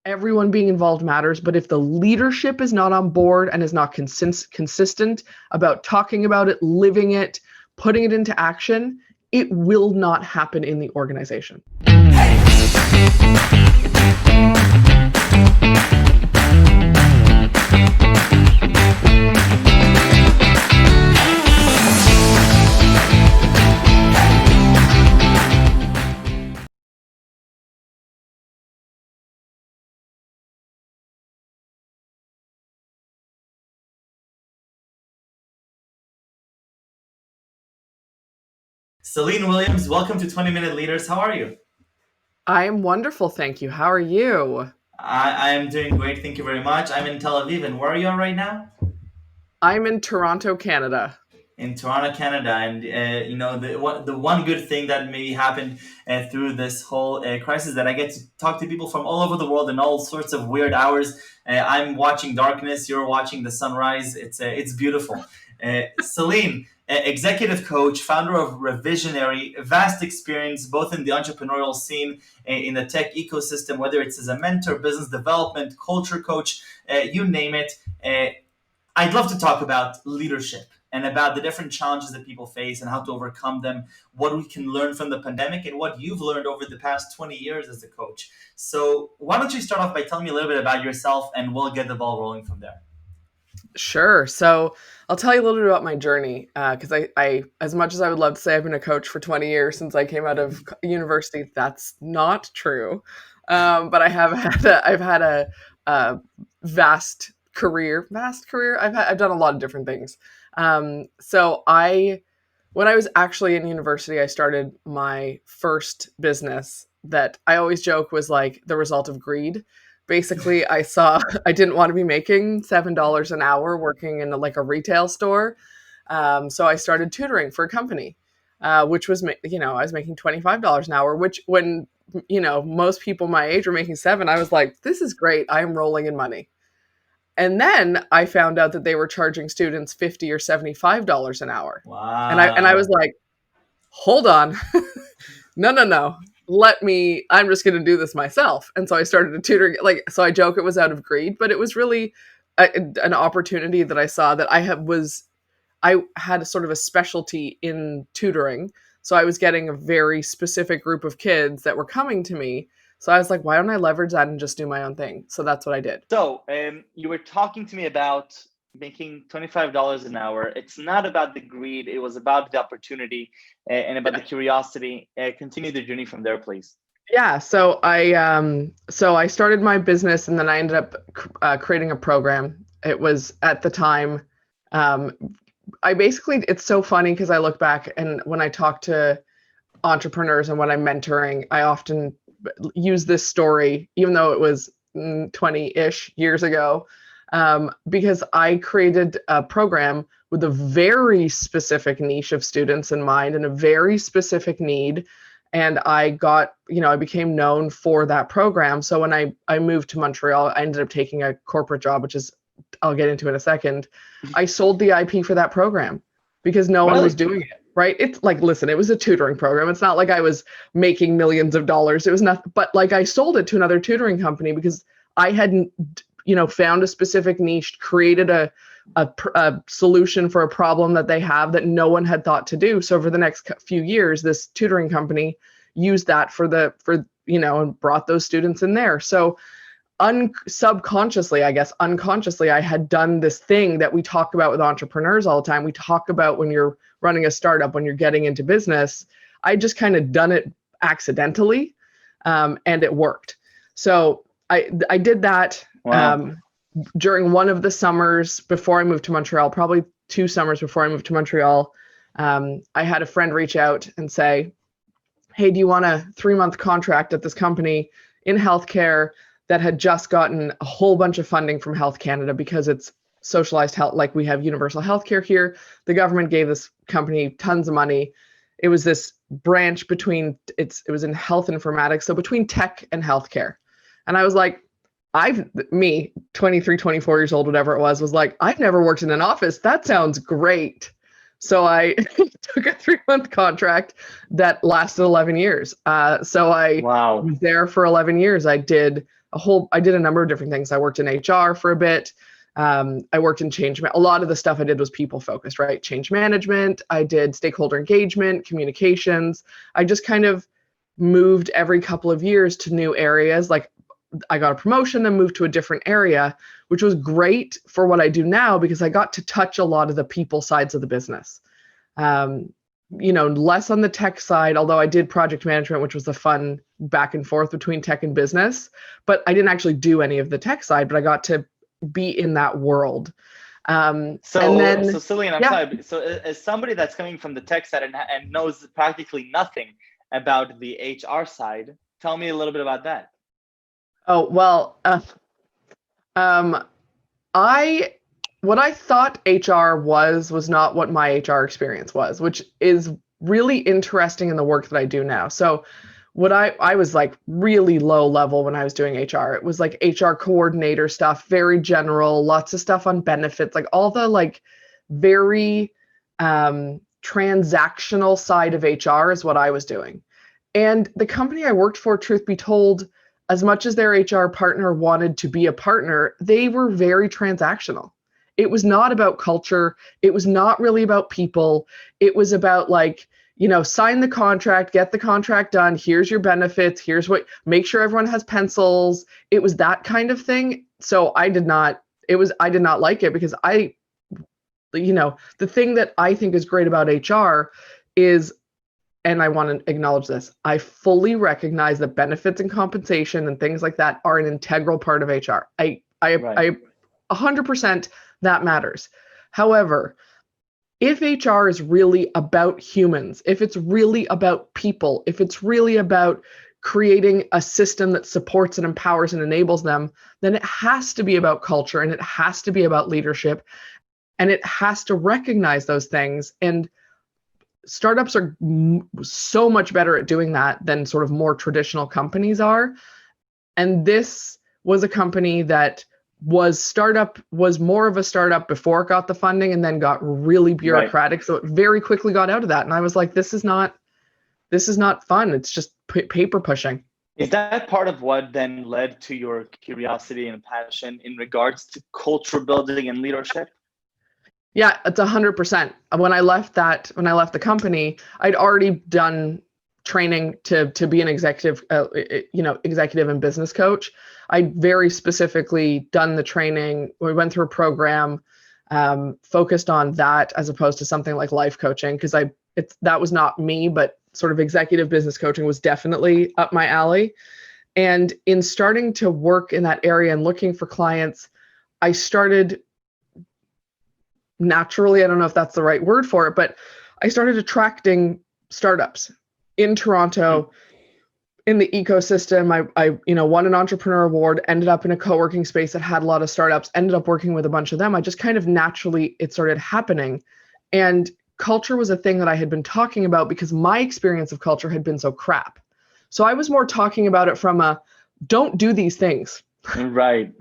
everyone being involved matters, but if the leadership is not on board and is not consistent about talking about it, living it, putting it into action, it will not happen in the organization. Celine Williams, welcome to 20-Minute Leaders. How are you? I am wonderful, thank you. How are you? I am doing great, thank you very much. I'm in Tel Aviv, and where are you right now? I'm in Toronto, Canada. In Toronto, Canada, and the one good thing that maybe happened through this whole crisis that I get to talk to people from all over the world in all sorts of weird hours. I'm watching darkness, you're watching the sunrise. It's beautiful. Celine, executive coach, founder of reVisionary, vast experience both in the entrepreneurial scene, in the tech ecosystem, whether it's as a mentor, business development, culture coach, you name it. I'd love to talk about leadership and about the different challenges that people face and how to overcome them, what we can learn from the pandemic, and what you've learned over the past 20 years as a coach. So why don't you start off by telling me a little bit about yourself, and we'll get the ball rolling from there. Sure. So I'll tell you a little bit about my journey, because I, as much as I would love to say I've been a coach for 20 years since I came out of university, that's not true. But I've had a vast career. I've done a lot of different things. When I was actually in university, I started my first business that I always joke was like the result of greed. Basically, I didn't want to be making $7 an hour working in like a retail store. So I started tutoring for a company, which was, I was making $25 an hour, which when, most people my age were making $7, I was like, this is great. I am rolling in money. And then I found out that they were charging students $50 or $75 an hour. And I was Wow. like, hold on. No. I'm just going to do this myself. And so I started a tutoring, so I joke it was out of greed, but it was really an opportunity that I saw that I had a sort of a specialty in tutoring. So I was getting a very specific group of kids that were coming to me. So I was like, why don't I leverage that and just do my own thing? So that's what I did. So you were talking to me about making $25 an hour. It's not about the greed. It was about the opportunity and about the curiosity. Continue the journey from there, please. Yeah. So I started my business, and then I ended up creating a program. It was at the time, it's so funny because I look back and when I talk to entrepreneurs and when I'm mentoring, I often use this story, even though it was 20-ish years ago, because I created a program with a very specific niche of students in mind and a very specific need. And I became known for that program. So when I moved to Montreal, I ended up taking a corporate job, which is, I'll get into in a second. I sold the IP for that program because no one was doing it. Right. It's like, listen, it was a tutoring program. It's not like I was making millions of dollars. It was nothing, but like I sold it to another tutoring company because I hadn't, found a specific niche, created a solution for a problem that they have that no one had thought to do. So for the next few years, this tutoring company used that and brought those students in there. So unconsciously, I had done this thing that we talk about with entrepreneurs all the time. We talk about when you're running a startup, when you're getting into business. I just kind of done it accidentally, and it worked. So I did that. Wow. During one of the summers before I moved to Montreal, probably 2 summers before I moved to Montreal. I had a friend reach out and say, hey, do you want a 3-month contract at this company in healthcare that had just gotten a whole bunch of funding from Health Canada because it's socialized health, like we have universal healthcare here. The government gave this company tons of money. It was this branch it was in health informatics, so between tech and healthcare. And I was like, 23, 24 years old, whatever it was like, I've never worked in an office. That sounds great. So I took a 3-month contract that lasted 11 years. So I was there for 11 years. I did a number of different things. I worked in HR for a bit. I worked in a lot of the stuff I did was people focused, right? Change management. I did stakeholder engagement, communications. I just kind of moved every couple of years to new areas. Like I got a promotion and moved to a different area, which was great for what I do now because I got to touch a lot of the people sides of the business. Less on the tech side, although I did project management, which was the fun back and forth between tech and business, but I didn't actually do any of the tech side, but I got to be in that world. So Celine, I'm sorry. So as somebody that's coming from the tech side and knows practically nothing about the HR side, tell me a little bit about that. Oh, well, what I thought HR was not what my HR experience was, which is really interesting in the work that I do now. So what I was like really low level when I was doing HR. It was like HR coordinator stuff, very general, lots of stuff on benefits, like all the like very transactional side of HR is what I was doing. And the company I worked for, truth be told, as much as their HR partner wanted to be a partner, they were very transactional. It was not about culture. It was not really about people. It was about like, sign the contract, get the contract done. Here's your benefits. Make sure everyone has pencils. It was that kind of thing. So I did not like it because the thing that I think is great about HR is, and I want to acknowledge this, I fully recognize that benefits and compensation and things like that are an integral part of HR. I 100% that matters. However, if HR is really about humans, if it's really about people, if it's really about creating a system that supports and empowers and enables them, then it has to be about culture and it has to be about leadership and it has to recognize those things. And startups are so much better at doing that than sort of more traditional companies are. And this was a company that was more of a startup before it got the funding and then got really bureaucratic. Right. So it very quickly got out of that. And I was like, this is not fun. It's just paper pushing. Is that part of what then led to your curiosity and passion in regards to culture building and leadership? Yeah, it's 100%. When I left the company, I'd already done training to be an executive and business coach. I'd very specifically done the training. We went through a program focused on that as opposed to something like life coaching because that was not me, but sort of executive business coaching was definitely up my alley. And in starting to work in that area and looking for clients, I started naturally, I don't know if that's the right word for it, but I started attracting startups in Toronto in the ecosystem. I won an entrepreneur award, ended up in a co-working space that had a lot of startups, ended up working with a bunch of them. I just kind of naturally, it started happening. And culture was a thing that I had been talking about because my experience of culture had been so crap. So I was more talking about it from don't do these things. Right.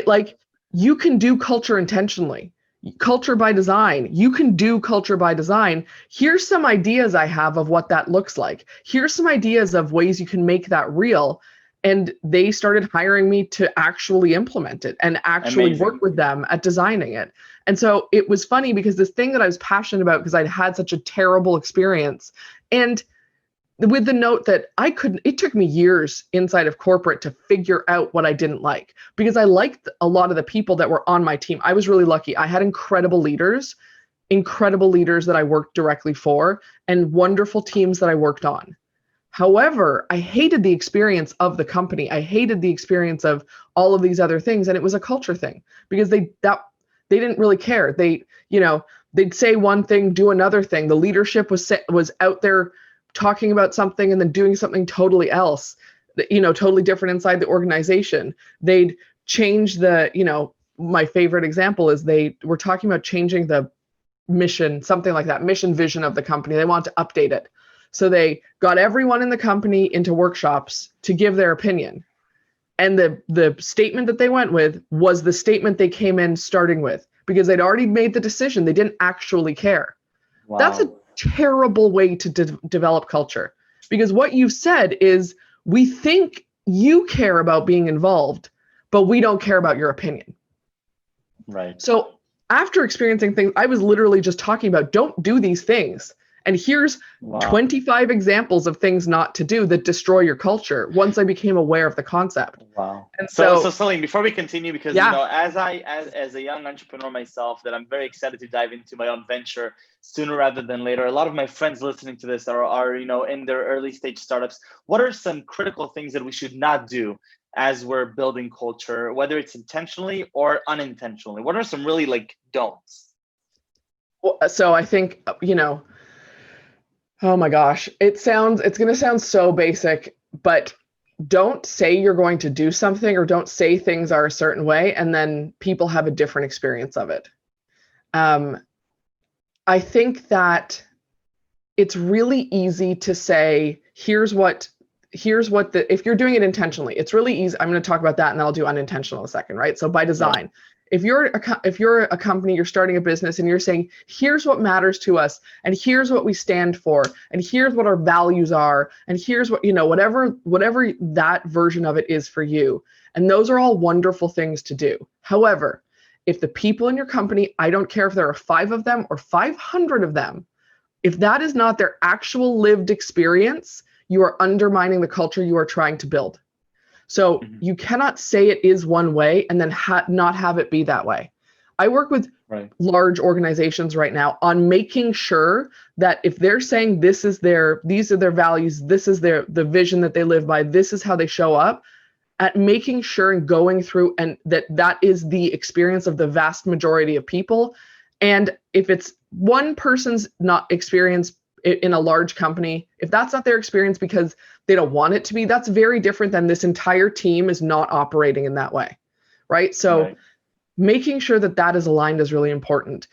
Like you can do culture intentionally. Culture by design. You can do culture by design. Here's some ideas I have of what that looks like. Here's some ideas of ways you can make that real. And they started hiring me to actually implement it and actually work with them at designing it. And so it was funny because this thing that I was passionate about because I'd had such a terrible experience. And with the note that it took me years inside of corporate to figure out what I didn't like because I liked a lot of the people that were on my team. I was really lucky. I had incredible leaders that I worked directly for and wonderful teams that I worked on. However, I hated the experience of the company. I hated the experience of all of these other things. And it was a culture thing because they didn't really care. They'd say one thing, do another thing. The leadership was out there talking about something and then doing something totally else, totally different inside the organization. They'd change my favorite example is they were talking about changing the mission, something like that, mission vision of the company. They want to update it. So they got everyone in the company into workshops to give their opinion. And the statement that they went with was the statement they came in starting with because they'd already made the decision. They didn't actually care. Wow. That's a terrible way to develop culture, because what you've said is we think you care about being involved, but we don't care about your opinion. Right. So after experiencing things, I was literally just talking about don't do these things. And here's 25 examples of things not to do that destroy your culture once I became aware of the concept. Wow. And so Celine, before we continue, because yeah. you know, as a young entrepreneur myself, that I'm very excited to dive into my own venture sooner rather than later. A lot of my friends listening to this are you know, in their early stage startups. What are some critical things that we should not do as we're building culture, whether it's intentionally or unintentionally? What are some really like don'ts? Well, so I think, you know, oh my gosh, it's going to sound so basic, but don't say you're going to do something, or don't say things are a certain way and then people have a different experience of it. I think that it's really easy to say, here's what if you're doing it intentionally, it's really easy. I'm going to talk about that and then I'll do unintentional in a second, right? So by design, yeah. If you're a company, you're starting a business and you're saying, here's what matters to us, and here's what we stand for, and here's what our values are, and here's what, you know, whatever that version of it is for you. And those are all wonderful things to do. However, if the people in your company, I don't care if there are 5 of them or 500 of them, if that is not their actual lived experience, you are undermining the culture you are trying to build. So you cannot say it is one way and then not have it be that way. I work with large organizations right now on making sure that if they're saying these are their values, this is the vision that they live by, this is how they show up, at making sure and going through and that is the experience of the vast majority of people. And if it's one person's not experience in a large company, if that's not their experience because they don't want it to be, that's very different than this entire team is not operating in that way, right? So making sure that is aligned is really important.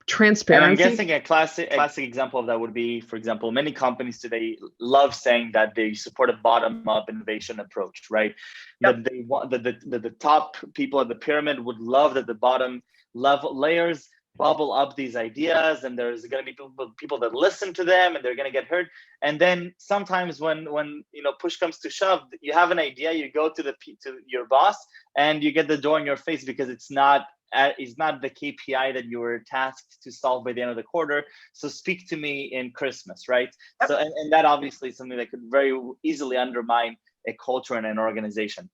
Transparency. And I'm guessing a classic example of that would be, for example, many companies today love saying that they support a bottom-up innovation approach, right? Yep. That they want the top people at the pyramid would love that the bottom level layers bubble up these ideas, and there's going to be people that listen to them, and they're going to get heard. And then sometimes when you know, push comes to shove, you have an idea, you go to your boss, and you get the door in your face because it's not the KPI that you were tasked to solve by the end of the quarter. So speak to me in Christmas, right? Yep. So and that obviously is something that could very easily undermine a culture and an organization.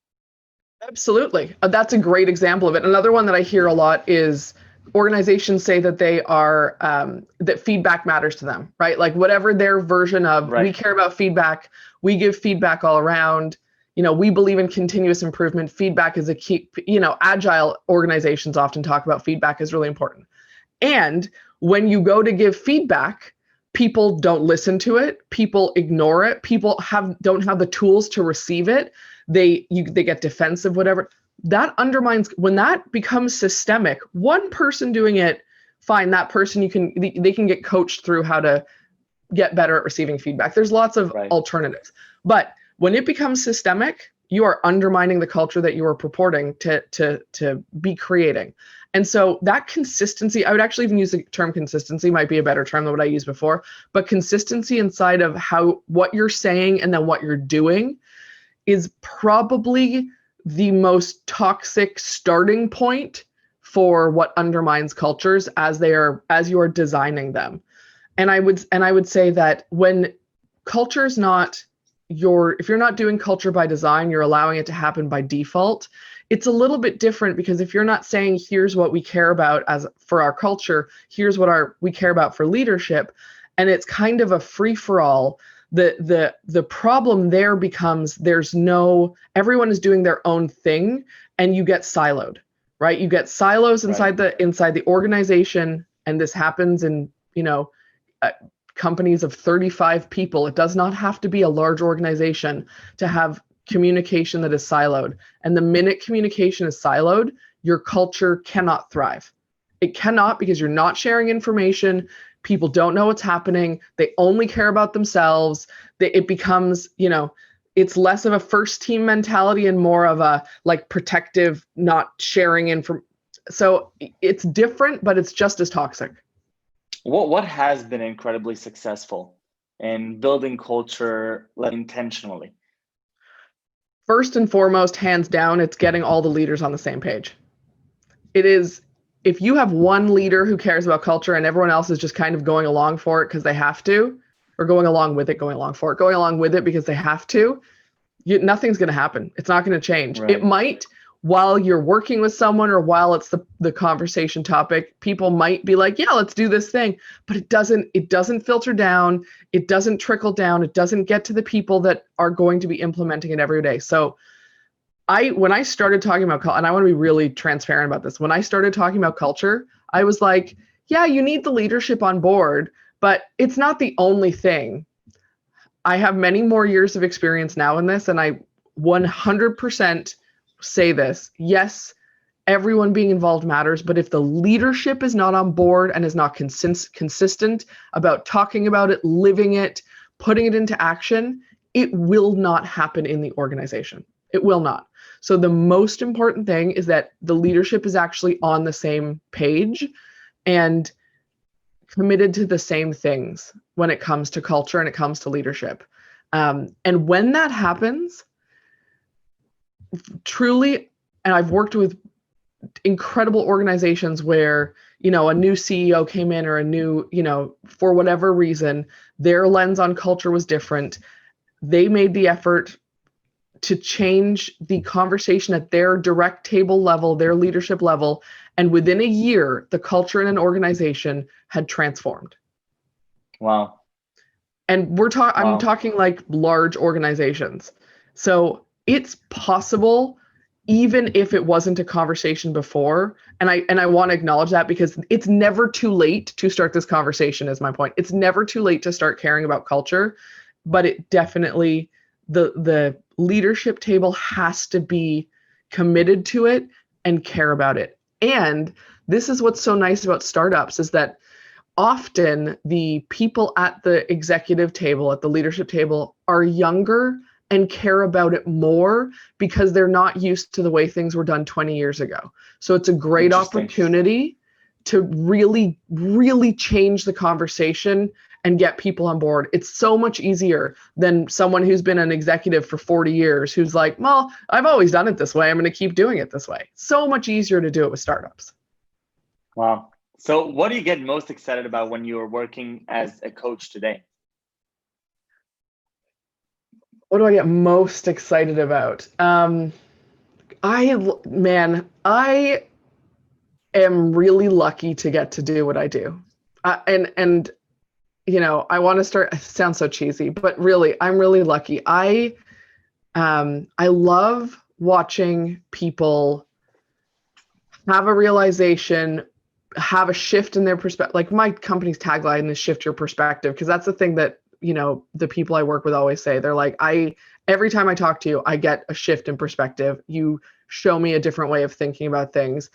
Absolutely, that's a great example of it. Another one that I hear a lot is organizations say that they are that feedback matters to them, right? Like whatever their version of we care about feedback, we give feedback all around, you know, we believe in continuous improvement. Feedback is a key, you know, agile organizations often talk about feedback is really important. And when you go to give feedback, people don't listen to it, people ignore it, people don't have the tools to receive it, they get defensive, whatever. That undermines, when that becomes systemic, one person doing it, fine, that person they can get coached through how to get better at receiving feedback. There's lots of alternatives. But when it becomes systemic, you are undermining the culture that you are purporting to be creating. And so that consistency, I would actually even use the term consistency, might be a better term than what I used before, but consistency inside of what you're saying and then what you're doing is probably the most toxic starting point for what undermines cultures as you are designing them. And I would say that when culture is not if you're not doing culture by design, you're allowing it to happen by default. It's a little bit different because if you're not saying, here's what we care about for our culture, here's what we care about for leadership, and it's kind of a free-for-all, the problem there becomes everyone is doing their own thing and you get siloed, right? You get silos inside the organization, and this happens in, you know, companies of 35 people. It does not have to be a large organization to have communication that is siloed. And the minute communication is siloed, your culture cannot thrive. It cannot, because you're not sharing information. People don't know what's happening. They only care about themselves. It becomes, you know, it's less of a first team mentality and more of a like protective, not sharing information. So it's different, but it's just as toxic. What has been incredibly successful in building culture intentionally? First and foremost, hands down, it's getting all the leaders on the same page. It is, if you have one leader who cares about culture and everyone else is just kind of going along for it because they have to, or going along with it because they have to, nothing's going to happen. It's not going to change. Right. It might, while you're working with someone or while it's the conversation topic, people might be like, yeah, let's do this thing. But it doesn't filter down. It doesn't trickle down. It doesn't get to the people that are going to be implementing it every day. So when I started talking about culture, and I want to be really transparent about this, when I started talking about culture, I was like, yeah, you need the leadership on board, but it's not the only thing. I have many more years of experience now in this, and I 100% say this. Yes, everyone being involved matters, but if the leadership is not on board and is not consistent about talking about it, living it, putting it into action, it will not happen in the organization. It will not. So the most important thing is that the leadership is actually on the same page and committed to the same things when it comes to culture and it comes to leadership. And when that happens, truly, and I've worked with incredible organizations where, a new CEO came in or a new, for whatever reason, their lens on culture was different. They made the effort to change the conversation at their direct table level, their leadership level. And within a year, the culture in an organization had transformed. Wow. And I'm talking like large organizations. So it's possible, even if it wasn't a conversation before. And I want to acknowledge that, because it's never too late to start this conversation, is my point. It's never too late to start caring about culture, but it definitely, the leadership table has to be committed to it and care about it. And this is what's so nice about startups, is that often the people at the executive table, at the leadership table, are younger and care about it more because they're not used to the way things were done 20 years ago. So it's a great opportunity to really, really change the conversation and get people on board. It's so much easier than someone who's been an executive for 40 years who's like, well, I've always done it this way. I'm going to keep doing it this way. So much easier to do it with startups. Wow. So what do you get most excited about when you're working as a coach today? What do I get most excited about? I am really lucky to get to do what I do. And I want to start, it sounds so cheesy, but really, I'm really lucky. I love watching people have a realization, have a shift in their perspective. Like my company's tagline is shift your perspective, because that's the thing that, the people I work with always say. They're like, every time I talk to you, I get a shift in perspective. You show me a different way of thinking about things.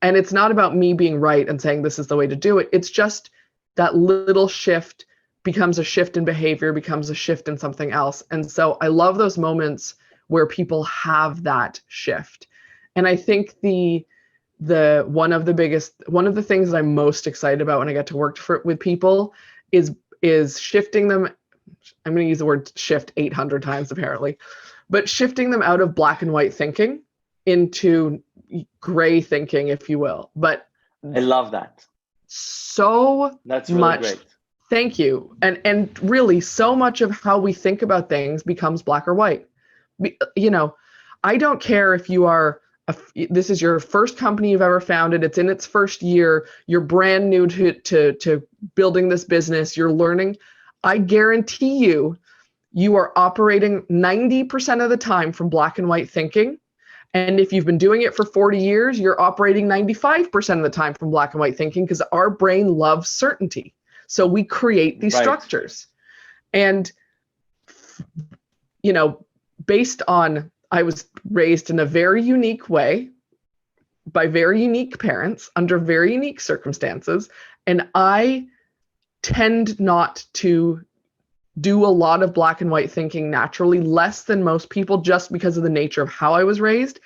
And it's not about me being right and saying this is the way to do it. It's just that little shift becomes a shift in behavior, becomes a shift in something else. And so I love those moments where people have that shift. And I think one of the things that I'm most excited about when I get to work with people is shifting them. I'm going to use the word shift 800 times apparently, but shifting them out of black and white thinking into gray thinking, if you will. But I love that. That's really great. Thank you. And really, so much of how we think about things becomes black or white. I don't care if you are, this is your first company you've ever founded, it's in its first year, you're brand new to building this business, you're learning. I guarantee you are operating 90% of the time from black and white thinking. And if you've been doing it for 40 years, you're operating 95% of the time from black and white thinking, because our brain loves certainty. So we create these structures. And, based on, I was raised in a very unique way by very unique parents under very unique circumstances. And I tend not to do a lot of black and white thinking naturally, less than most people, just because of the nature of how I was raised.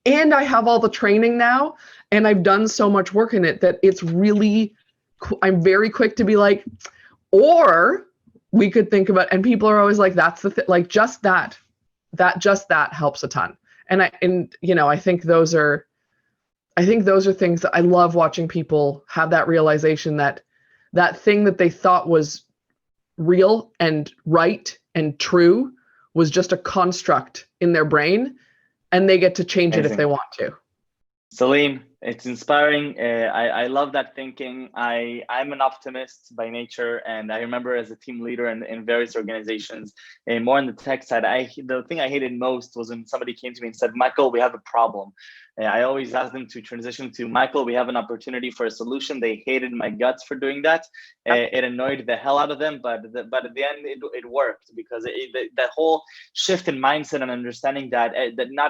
And I have all the training now, and I've done so much work in it that it's really I'm very quick to be like, or we could think about, and people are always like, that's the thing, like just that helps a ton. And I think those are things that I love watching people have that realization that thing that they thought was real and right and true was just a construct in their brain, and they get to change it if they want to. Celine, it's inspiring. I love that thinking. I'm an optimist by nature, and I remember as a team leader in various organizations, more on the tech side, the thing I hated most was when somebody came to me and said, Michael, we have a problem. I always asked them to transition to, Michael, we have an opportunity for a solution. They hated my guts for doing that. It annoyed the hell out of them, but at the end, it worked, because that whole shift in mindset and understanding that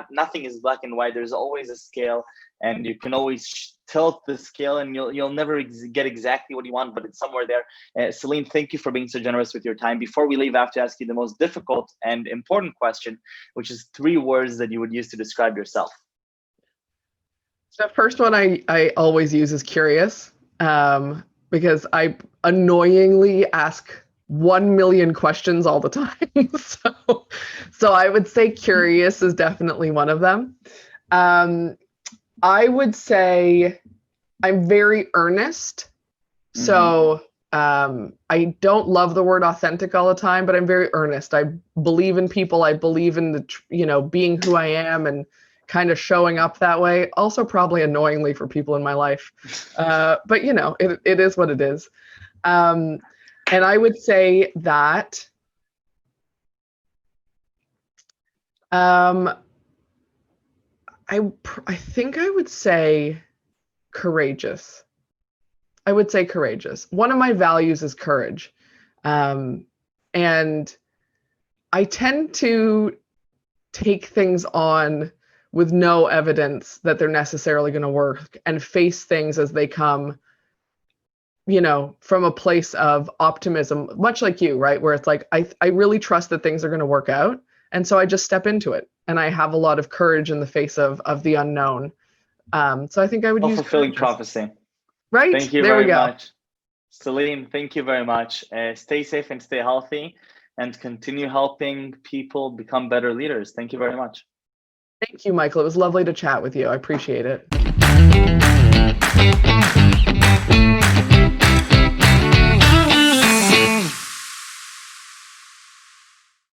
nothing is black and white. There's always a scale, and you can always tilt the scale, and you'll never get exactly what you want, but it's somewhere there. Celine, thank you for being so generous with your time. Before we leave, I have to ask you the most difficult and important question, which is 3 words that you would use to describe yourself. The first one I always use is curious, because I annoyingly ask 1 million questions all the time. So I would say curious is definitely one of them. I would say I'm very earnest. So I don't love the word authentic all the time, but I'm very earnest. I believe in people. I believe in the, being who I am and kind of showing up that way. Also probably annoyingly for people in my life. But it is what it is. And I would say that I think I would say courageous. I would say courageous. One of my values is courage. And I tend to take things on with no evidence that they're necessarily going to work, and face things as they come, from a place of optimism, much like you, right? Where it's like, I really trust that things are going to work out. And so I just step into it, and I have a lot of courage in the face of the unknown. So I think I would use fulfilling prophecy. Right? Thank you very much. Celine, thank you very much. Stay safe and stay healthy, and continue helping people become better leaders. Thank you very much. Thank you, Michael. It was lovely to chat with you. I appreciate it.